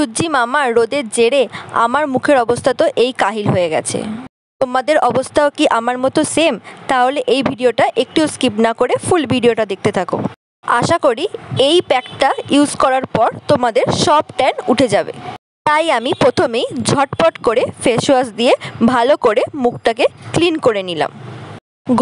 সূর্যি মামা রোদের জেরে আমার মুখের অবস্থা তো এই কাহিল হয়ে গেছে। তোমাদের অবস্থাও কি আমার মতো সেম? তাহলে এই ভিডিওটা একটু স্কিপ না করে ফুল ভিডিওটা দেখতে থাকো। আশা করি এই প্যাকটা ইউজ করার পর তোমাদের সব ট্যান উঠে যাবে। তাই আমি প্রথমেই ঝটপট করে ফেস ওয়াশ দিয়ে ভালো করে মুখটাকে ক্লিন করে নিলাম।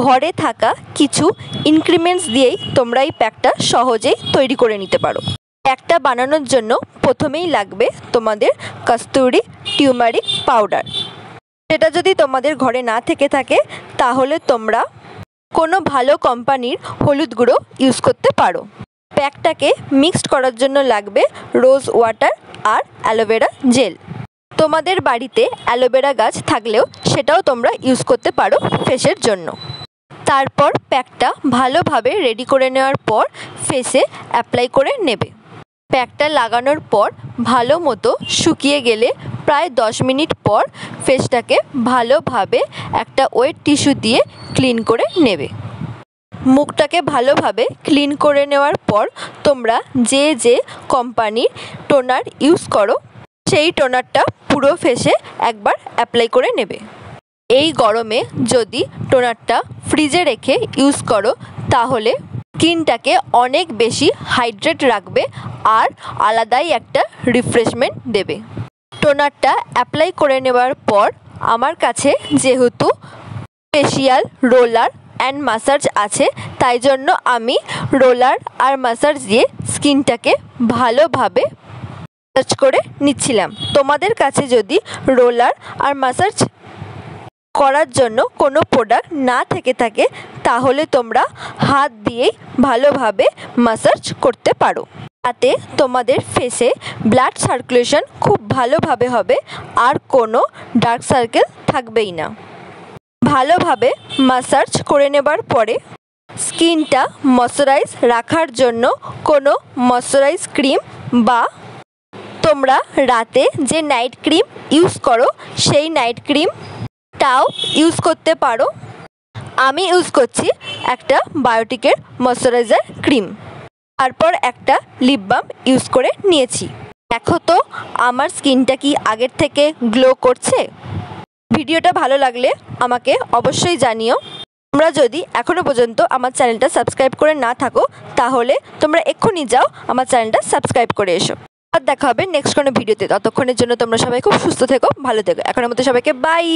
ঘরে থাকা কিছু ইনগ্রিডিয়েন্টস দিয়েই তোমরা এই প্যাকটা সহজেই তৈরি করে নিতে পারো। প্যাকটা বানানোর জন্য প্রথমেই লাগবে তোমাদের কস্তুরি টিউমারিক পাউডার। সেটা যদি তোমাদের ঘরে না থেকে থাকে তাহলে তোমরা কোনো ভালো কোম্পানির হলুদ গুঁড়ো ইউজ করতে পারো। প্যাকটাকে মিক্সড করার জন্য লাগবে রোজ ওয়াটার আর অ্যালোভেরা জেল। তোমাদের বাড়িতে অ্যালোভেরা গাছ থাকলেও সেটাও তোমরা ইউজ করতে পারো ফেসের জন্য। তারপর প্যাকটা ভালোভাবে রেডি করে নেওয়ার পর ফেসে অ্যাপ্লাই করে নেবে। প্যাকটা লাগানোর পর ভালো মতো শুকিয়ে গেলে প্রায় 10 মিনিট পর ফেসটাকে ভালোভাবে একটা ওয়েট টিস্যু দিয়ে ক্লিন করে নেবে। মুখটাকে ভালোভাবে ক্লিন করে নেওয়ার পর তোমরা যে যে কোম্পানির টোনার ইউজ করো সেই টোনারটা পুরো ফেসে একবার অ্যাপ্লাই করে নেবে। এই গরমে যদি টোনারটা ফ্রিজে রেখে ইউজ করো তাহলে স্কিনটাকে অনেক বেশি হাইড্রেট রাখবে আর আলাদাই একটা রিফ্রেশমেন্ট দেবে। টোনারটা অ্যাপ্লাই করে নেওয়ার পর আমার কাছে যেহেতু ফেশিয়াল রোলার অ্যান্ড মাসাজ আছে তাই জন্য আমি রোলার আর মাসাজ দিয়ে স্কিনটাকে ভালোভাবে মাসাজ করে নিচ্ছিলাম। তোমাদের কাছে যদি রোলার আর মাসাজ করার জন্য কোনো প্রোডাক্ট না থেকে থাকে তাহলে তোমরা হাত দিয়েই ভালোভাবে মাসাজ করতে পারো। তাতে তোমাদের ফেসে ব্লাড সার্কুলেশন খুব ভালোভাবে হবে আর কোনো ডার্ক সার্কেল থাকবেই না। ভালোভাবে মাসাজ করে নেবার পরে স্কিনটা ময়শ্চারাইজ রাখার জন্য কোনো ময়শ্চারাইজ ক্রিম বা তোমরা রাতে যে নাইট ক্রিম ইউজ করো সেই নাইট ক্রিমটাও ইউজ করতে পারো। আমি ইউজ করছি একটা বায়োটিকের ময়শ্চারাইজার ক্রিম। তারপর একটা লিপ বাম ইউজ করে নিয়েছি। দেখো তো আমার স্কিনটা কি আগের থেকে গ্লো করছে? ভিডিওটা ভালো লাগলে আমাকে অবশ্যই জানিও। তোমরা যদি এখনও পর্যন্ত আমার চ্যানেলটা সাবস্ক্রাইব করে না থাকো তাহলে তোমরা এক্ষুনি যাও আমার চ্যানেলটা সাবস্ক্রাইব করে এসো। আর দেখা হবে নেক্সট কোনো ভিডিওতে। ততক্ষণের জন্য তোমরা সবাই খুব সুস্থ থেকো, ভালো থেকো। এখনের মতো সবাইকে বাই।